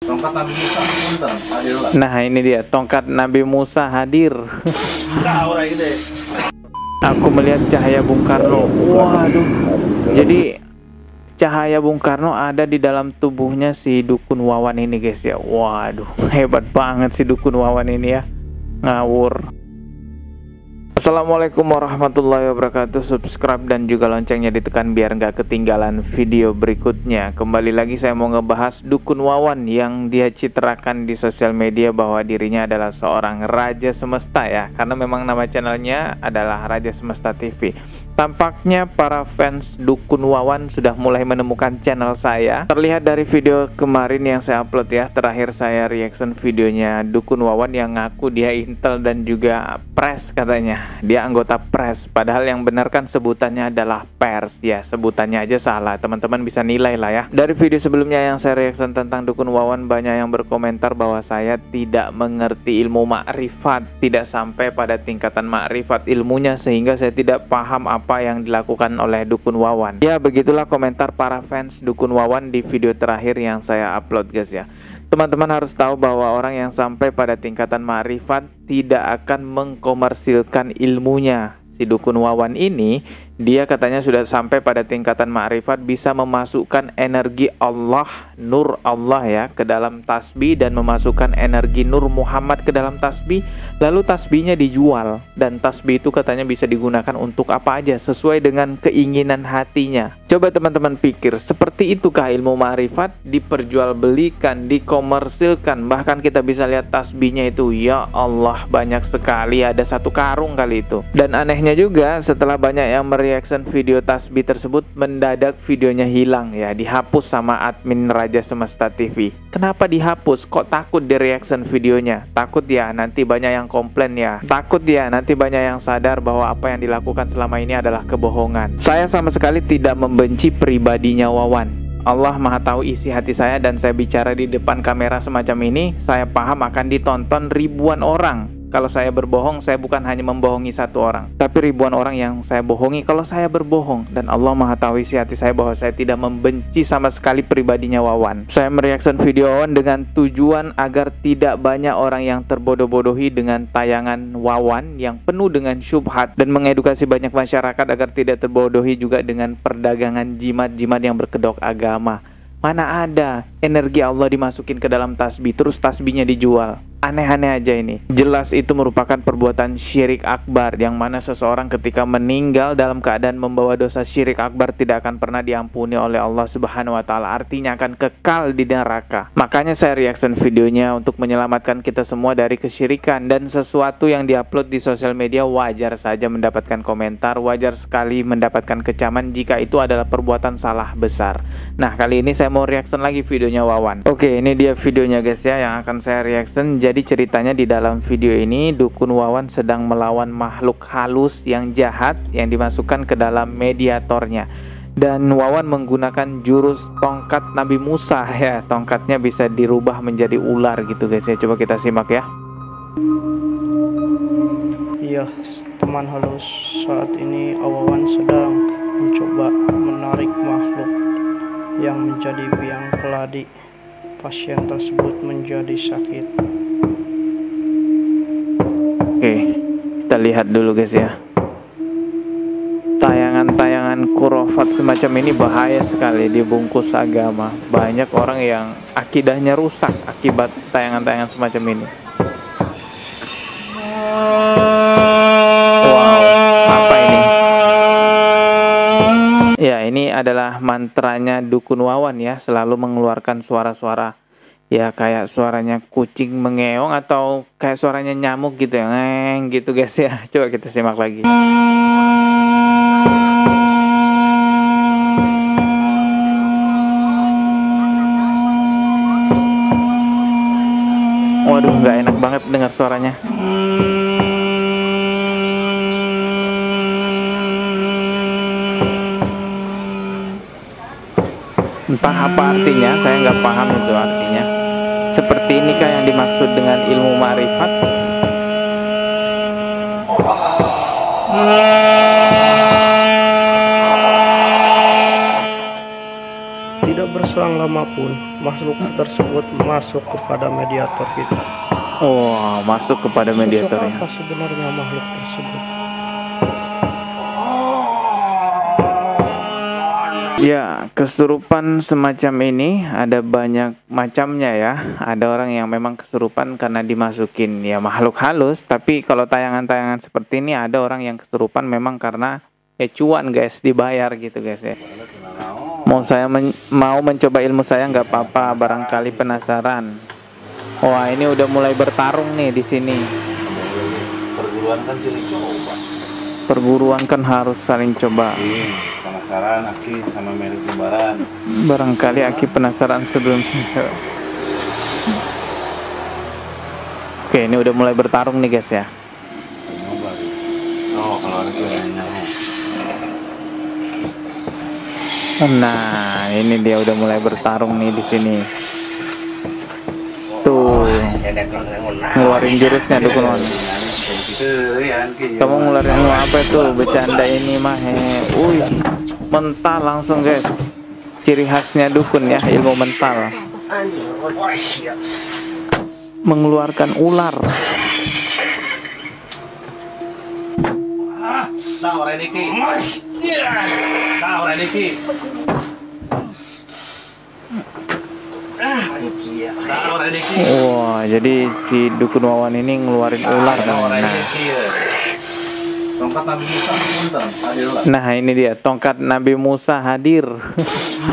Tongkat Nabi Musa punten hadir lah. Nah ini dia tongkat Nabi Musa hadir. Tahu lah gitu. Aku melihat cahaya Bung Karno. Waduh. Jadi cahaya Bung Karno ada di dalam tubuhnya si Dukun Wawan ini guys ya. Waduh, hebat banget si Dukun Wawan ini ya. Ngawur. Assalamualaikum warahmatullahi wabarakatuh. Subscribe dan juga loncengnya ditekan biar nggak ketinggalan video berikutnya. Kembali lagi saya mau ngebahas Dukun Wawan yang dia citrakan di sosial media bahwa dirinya adalah seorang Raja Semesta ya. Karena memang nama channelnya adalah Raja Semesta TV. Tampaknya para fans Dukun Wawan sudah mulai menemukan channel saya. Terlihat dari video kemarin yang saya upload ya. Terakhir saya reaction videonya Dukun Wawan yang ngaku dia intel dan juga press katanya. Dia anggota press, padahal yang benar kan sebutannya adalah pers ya. Sebutannya aja salah, teman-teman bisa nilai lah ya. Dari video sebelumnya yang saya reaction tentang Dukun Wawan, banyak yang berkomentar bahwa saya tidak mengerti ilmu makrifat, tidak sampai pada tingkatan makrifat ilmunya, sehingga saya tidak paham apa yang dilakukan oleh Dukun Wawan. Ya begitulah komentar para fans Dukun Wawan di video terakhir yang saya upload guys ya. Teman-teman harus tahu bahwa orang yang sampai pada tingkatan ma'rifat tidak akan mengkomersilkan ilmunya. Si Dukun Wawan ini, dia katanya sudah sampai pada tingkatan ma'rifat, bisa memasukkan energi Allah, nur Allah ya, ke dalam tasbih dan memasukkan energi nur Muhammad ke dalam tasbih. Lalu tasbihnya dijual dan tasbih itu katanya bisa digunakan untuk apa aja sesuai dengan keinginan hatinya. Coba teman-teman pikir, seperti itukah ilmu ma'rifat? Diperjualbelikan, dikomersilkan, bahkan kita bisa lihat tasbihnya itu, ya Allah banyak sekali, ada satu karung kali itu. Dan anehnya juga setelah banyak yang reaction video tasbih tersebut, mendadak videonya hilang ya, dihapus sama admin Raja Semesta TV. Kenapa dihapus? Kok takut di reaction videonya? Takut ya nanti banyak yang komplain ya, takut ya nanti banyak yang sadar bahwa apa yang dilakukan selama ini adalah kebohongan. Saya sama sekali tidak membenci pribadinya Wawan. Allah Maha tahu isi hati saya, dan saya bicara di depan kamera semacam ini, saya paham akan ditonton ribuan orang. Kalau saya berbohong, saya bukan hanya membohongi satu orang, tapi ribuan orang yang saya bohongi kalau saya berbohong. Dan Allah Maha tahu isi hati saya bahwa saya tidak membenci sama sekali pribadinya Wawan. Saya mereaction video Wawan dengan tujuan agar tidak banyak orang yang terbodoh-bodohi dengan tayangan Wawan yang penuh dengan syubhat, dan mengedukasi banyak masyarakat agar tidak terbodohi juga dengan perdagangan jimat-jimat yang berkedok agama. Mana ada energi Allah dimasukin ke dalam tasbih terus tasbihnya dijual. Aneh-aneh aja ini. Jelas itu merupakan perbuatan syirik akbar, yang mana seseorang ketika meninggal dalam keadaan membawa dosa syirik akbar tidak akan pernah diampuni oleh Allah Subhanahu wa taala. Artinya akan kekal di neraka. Makanya saya reaction videonya untuk menyelamatkan kita semua dari kesyirikan, dan sesuatu yang diupload di sosial media wajar saja mendapatkan komentar, wajar sekali mendapatkan kecaman jika itu adalah perbuatan salah besar. Nah, kali ini saya mau reaction lagi videonya Wawan. Oke, ini dia videonya guys ya yang akan saya reaction. Jadi ceritanya di dalam video ini Dukun Wawan sedang melawan makhluk halus yang jahat yang dimasukkan ke dalam mediatornya. Dan Wawan menggunakan jurus tongkat Nabi Musa ya. Tongkatnya bisa dirubah menjadi ular gitu guys ya. Coba kita simak ya. Iya teman halus, saat ini Wawan sedang mencoba menarik makhluk yang menjadi biang keladi. Pasien tersebut menjadi sakit. Oke, kita lihat dulu guys ya. Tayangan-tayangan kurofat semacam ini bahaya sekali dibungkus agama. Banyak orang yang akidahnya rusak akibat tayangan-tayangan semacam ini. Wow, apa ini? Ya, ini adalah mantranya Dukun Wawan ya, selalu mengeluarkan suara-suara ya kayak suaranya kucing mengeong atau kayak suaranya nyamuk gitu ya, ngeng gitu guys ya. Coba kita simak lagi. Waduh, nggak enak banget dengar suaranya. Entah apa artinya, saya nggak paham itu artinya. Seperti inikah yang dimaksud dengan ilmu ma'rifat? Tidak berselang lama pun makhluk tersebut masuk kepada mediator kita. Oh, masuk kepada mediator Sosok ya. apa sebenarnya makhluk tersebut? Ya, kesurupan semacam ini ada banyak macamnya ya. Ada orang yang memang kesurupan karena dimasukin ya makhluk halus. Tapi kalau tayangan-tayangan seperti ini ada orang yang kesurupan memang karena ya cuan guys, dibayar gitu guys ya. Mau mencoba ilmu saya nggak apa-apa, barangkali penasaran. Wah, ini udah mulai bertarung nih di sini. Perguruan kan jadi coba. Perguruan kan harus saling coba. Penasaran Aki sama Mary Kembaran. Barangkali Aki penasaran sebelum. Oke, ini udah mulai bertarung nih guys ya. Oh, kalau ada yang Nah, ini dia udah mulai bertarung nih di sini. Tuh, ngeluarin jurusnya dukun Wawan. Kamu ngeluarin ilmu apa tuh? Bercanda ini mah. Wih, mental langsung guys. Ciri khasnya dukun ya, ilmu mental. Mengeluarkan ular. Nah, orang ini Ki. Nah, orang ini Ki. Nah, orang ini Ki. Wah, jadi si dukun Wawan ini ngeluarin ular. Nah, orang Nah, ini Ki. Tongkat Nabi Musa punten, hadir lah. nah ini dia tongkat Nabi Musa hadir.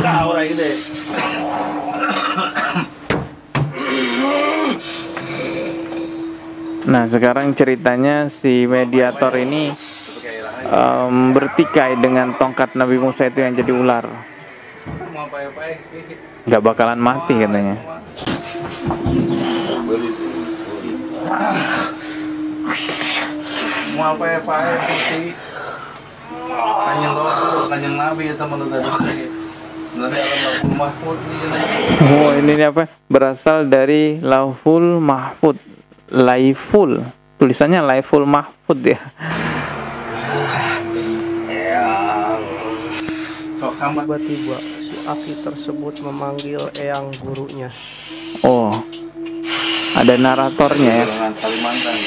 Nah, orang ini. Nah, sekarang ceritanya si mediator ini bertikai dengan tongkat Nabi Musa itu yang jadi ular. Mau apa-apa Ki. Nggak bakalan mati katanya. Mau apa-apa Ki. Kanjeng Nabi ya teman tadi. Nanti akan Lauhul Mahfud ini. Oh, ini apa? Berasal dari Lauhul Mahfud. Laiful. Tulisannya Laiful Mahfud ya. Tiba-tiba si Aki tersebut memanggil eyang gurunya. Oh, ada naratornya ya. Dengan Kalimantan.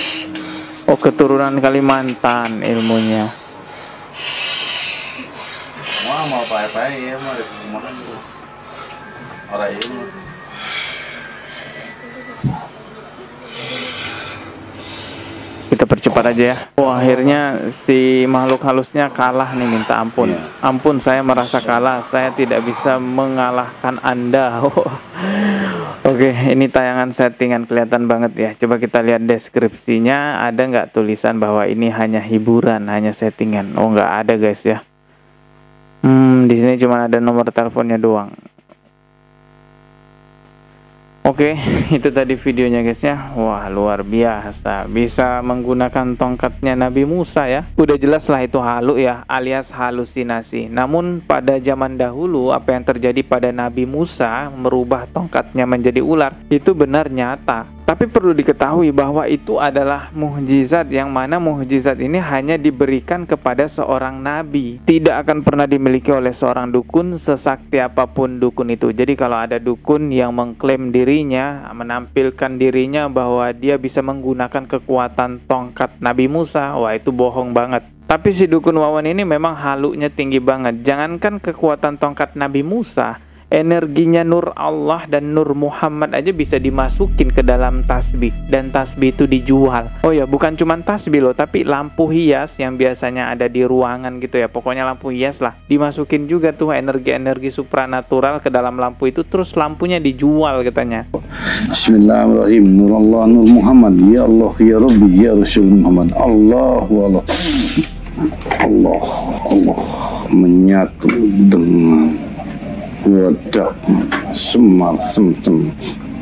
Oh, keturunan Kalimantan ilmunya. Wah, mau apa-apa ya, mau makan dulu. Orang ini. Kita percepat aja ya. Oh, akhirnya si makhluk halusnya kalah nih, minta ampun. Iya. Ampun, saya merasa kalah. Saya tidak bisa mengalahkan Anda. Oke, ini tayangan settingan kelihatan banget ya. Coba kita lihat deskripsinya. Ada nggak tulisan bahwa ini hanya hiburan, hanya settingan? Oh, nggak ada guys ya. Di sini cuma ada nomor teleponnya doang. Oke, itu tadi videonya guys ya. Wah, luar biasa. Bisa menggunakan tongkatnya Nabi Musa ya. Udah jelas lah itu halu ya, alias halusinasi. Namun pada zaman dahulu apa yang terjadi pada Nabi Musa merubah tongkatnya menjadi ular, itu benar nyata. Tapi perlu diketahui bahwa itu adalah mukjizat, yang mana mukjizat ini hanya diberikan kepada seorang nabi. Tidak akan pernah dimiliki oleh seorang dukun, sesakti apapun dukun itu. Jadi kalau ada dukun yang mengklaim dirinya, menampilkan dirinya bahwa dia bisa menggunakan kekuatan tongkat Nabi Musa, wah itu bohong banget. Tapi si dukun Wawan ini memang halunya tinggi banget. Jangankan kekuatan tongkat Nabi Musa, energinya Nur Allah dan Nur Muhammad aja bisa dimasukin ke dalam tasbih, dan tasbih itu dijual. Oh ya, bukan cuma tasbih loh, tapi lampu hias yang biasanya ada di ruangan gitu ya. Pokoknya lampu hias lah, dimasukin juga tuh energi-energi supranatural ke dalam lampu itu, terus lampunya dijual katanya. Bismillahirrahmanirrahim. Nur Allah, Nur Muhammad. Ya Allah, ya Rabbi, ya Rasul Muhammad. Allah, Allah. Allah, Allah menyatu dengan wadah semar semsem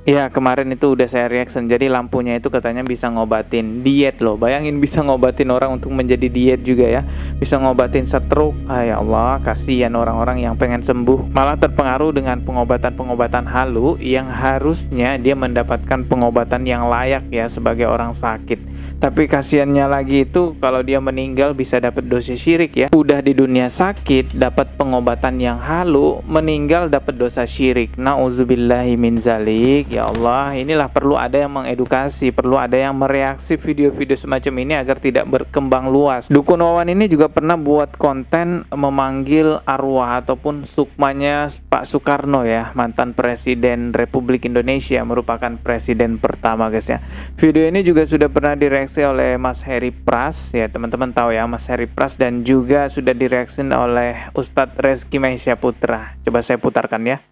Ya, kemarin itu udah saya reaction. Jadi lampunya itu katanya bisa ngobatin diet loh. Bayangin bisa ngobatin orang untuk menjadi diet juga ya. Bisa ngobatin stroke. Ah, ya Allah, kasihan orang-orang yang pengen sembuh malah terpengaruh dengan pengobatan-pengobatan halu yang harusnya dia mendapatkan pengobatan yang layak ya sebagai orang sakit. Tapi kasihannya lagi itu kalau dia meninggal bisa dapat dosa syirik ya. Udah di dunia sakit dapat pengobatan yang halu, meninggal dapat dosa syirik. Nauzubillahi min zalik. Ya Allah, inilah perlu ada yang mengedukasi, perlu ada yang mereaksi video-video semacam ini agar tidak berkembang luas. Dukun Wawan ini juga pernah buat konten memanggil arwah ataupun sukmanya Pak Soekarno ya, mantan Presiden Republik Indonesia, merupakan presiden pertama guys ya. Video ini juga sudah pernah direaksi oleh Mas Heri Pras ya, teman-teman tahu ya Mas Heri Pras, dan juga sudah direaksi oleh Ustadz Rezki Maisha Putra. Coba saya putarkan ya.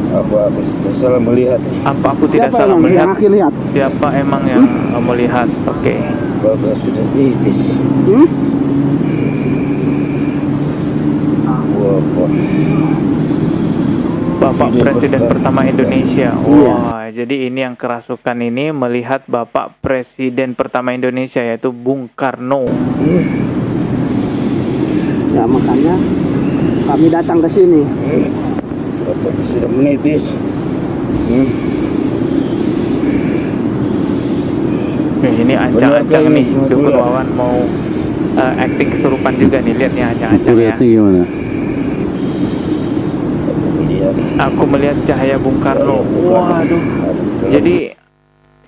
Apa aku tidak salah melihat? Apa aku tidak salah melihat? Siapa emang yang melihat? Oke. Bapak sudah kritis. Bapak Presiden pertama Indonesia. Wah, jadi ini yang kerasukan ini melihat Bapak Presiden pertama Indonesia yaitu Bung Karno. Ya makanya kami datang ke sini. Bapak sudah menitis. Ini ancang-ancang nih, Dukun Wawan mau acting kesurupan juga nih, lihat nih ancang-ancang ya. Gimana? Aku melihat cahaya Bung Karno. Waduh. Jadi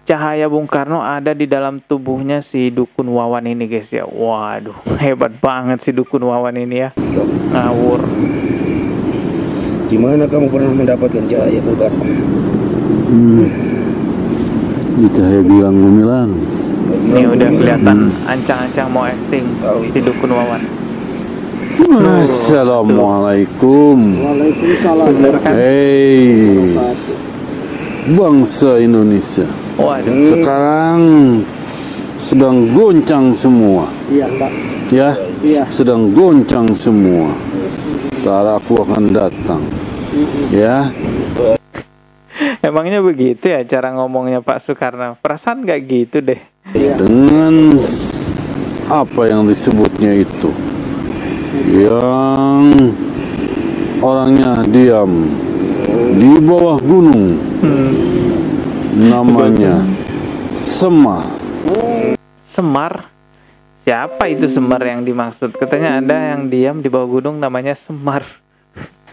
cahaya Bung Karno ada di dalam tubuhnya si Dukun Wawan ini guys ya. Waduh, hebat banget si Dukun Wawan ini ya. Ngawur. Di mana kamu pernah mendapatkan cahaya Bung Karno? Di cahaya bilang gemilang. Ini udah kelihatan ancang-ancang mau acting si Dukun Wawan. Assalamualaikum. Waalaikumsalam. Bener kan? Hei, bangsa Indonesia. Waduh. Sekarang sedang goncang semua. Iya Pak. Ya, Iya. sedang goncang semua. Ntar aku akan datang. Ya. Emangnya begitu ya cara ngomongnya Pak Soekarno? Perasaan gak gitu deh. Dengan apa yang disebutnya itu, yang orangnya diam di bawah gunung, namanya Semar. Semar? Siapa itu Semar yang dimaksud? Katanya ada yang diam di bawah gunung namanya Semar.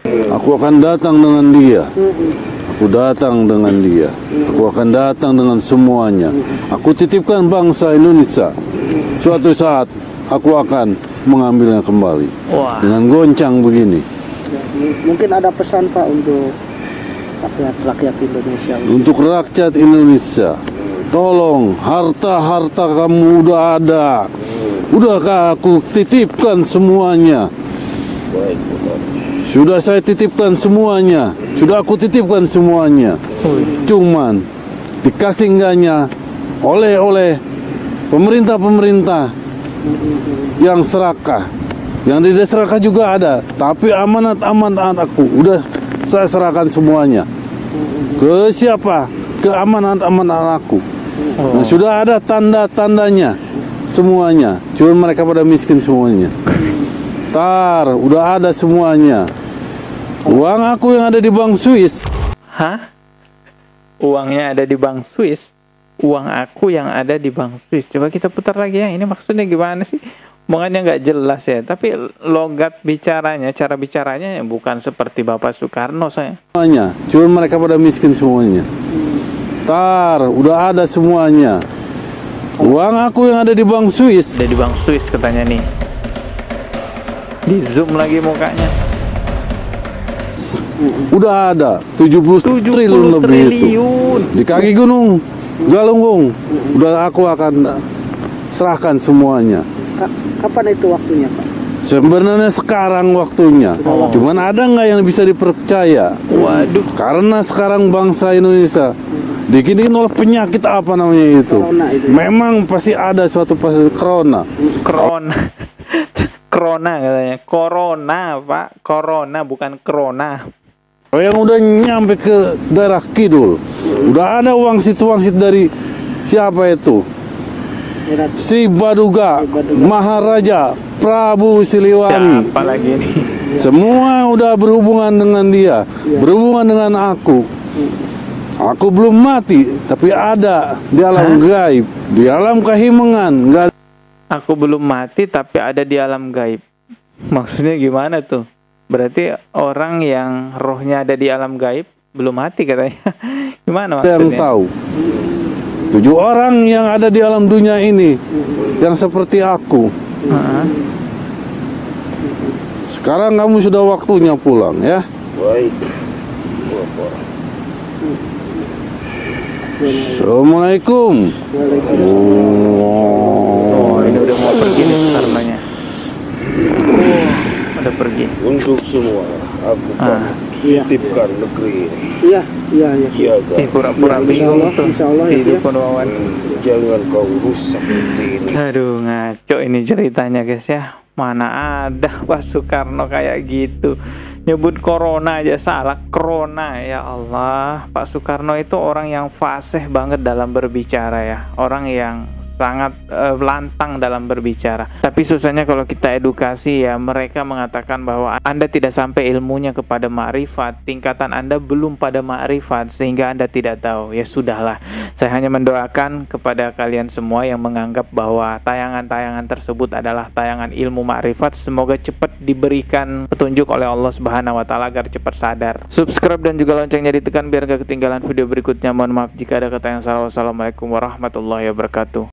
Aku akan datang dengan dia. Aku datang dengan dia. Aku akan datang dengan semuanya. Aku titipkan bangsa Indonesia. Suatu saat aku akan mengambilnya kembali. Wah. Dengan goncang begini. Mungkin ada pesan Pak untuk rakyat Indonesia. Untuk rakyat Indonesia, tolong, harta-harta kamu udah ada. Udahkah aku titipkan semuanya? Sudah saya titipkan semuanya. Sudah aku titipkan semuanya. Cuman dikasih enggaknya oleh pemerintah-pemerintah yang serakah. Yang tidak serakah juga ada. Tapi amanat-amanat aku udah saya serahkan semuanya. Ke siapa? Ke amanat-amanat aku. Nah, sudah ada tanda-tandanya semuanya. Cuma mereka pada miskin semuanya. Tar, udah ada semuanya. Uang aku yang ada di bank Swiss. Hah? Uangnya ada di bank Swiss? Uang aku yang ada di bank Swiss. Coba kita putar lagi ya. Ini maksudnya gimana sih? Omongannya nggak jelas ya. Tapi logat bicaranya, cara bicaranya ya bukan seperti Bapak Soekarno saya. Semuanya. Cuma mereka pada miskin semuanya. Tar, udah ada semuanya. Uang aku yang ada di bank Swiss. Ada di bank Swiss katanya nih. Di zoom lagi mukanya. Udah ada 70 triliun lebih itu. Di kaki gunung Galunggung. Udah aku akan serahkan semuanya. Kapan itu waktunya Pak? Sebenarnya sekarang waktunya. Cuman ada nggak yang bisa dipercaya? Waduh. Karena sekarang bangsa Indonesia dikini oleh penyakit apa namanya itu? Corona itu. Memang pasti ada suatu corona. Corona. Corona katanya. Corona, Pak. Corona bukan corona. Yang udah nyampe ke daerah kidul, udah ada wangsit dari siapa itu? Sri Baduga, Maharaja Prabu Siliwangi. Siapa lagi nih? Semua udah berhubungan dengan dia, berhubungan dengan aku. Aku belum mati, tapi ada di alam gaib, di alam kahimengan. Aku belum mati tapi ada di alam gaib. Maksudnya gimana tuh? Berarti orang yang rohnya ada di alam gaib belum mati katanya. Gimana maksudnya? Yang tahu. 7 orang yang ada di alam dunia ini yang seperti aku. Sekarang kamu sudah waktunya pulang ya. Baik. Assalamualaikum. Oh, ini udah mau pergi nih karenanya. Udah pergi. Untuk semua, aku titipkan negeri ini. Iya. Jaga. Si pura-pura bingung tuh. Insyaallah Si ya. Dukun Wawan. Jangan kau rusak negeri ini. Aduh, ngaco ini ceritanya guys ya. Mana ada Pak Soekarno kayak gitu. Nyebut corona aja salah, corona. Ya Allah, Pak Soekarno itu orang yang fasih banget dalam berbicara ya. Orang yang sangat lantang dalam berbicara. Tapi susahnya kalau kita edukasi ya, mereka mengatakan bahwa Anda tidak sampai ilmunya kepada ma'rifat, tingkatan Anda belum pada ma'rifat sehingga Anda tidak tahu. Ya sudahlah, saya hanya mendoakan kepada kalian semua yang menganggap bahwa tayangan-tayangan tersebut adalah tayangan ilmu ma'rifat, semoga cepat diberikan petunjuk oleh Allah Subhanahu wa taala agar cepat sadar. Subscribe dan juga loncengnya ditekan biar gak ketinggalan video berikutnya. Mohon maaf jika ada kata yang salah. Wassalamualaikum warahmatullahi wabarakatuh.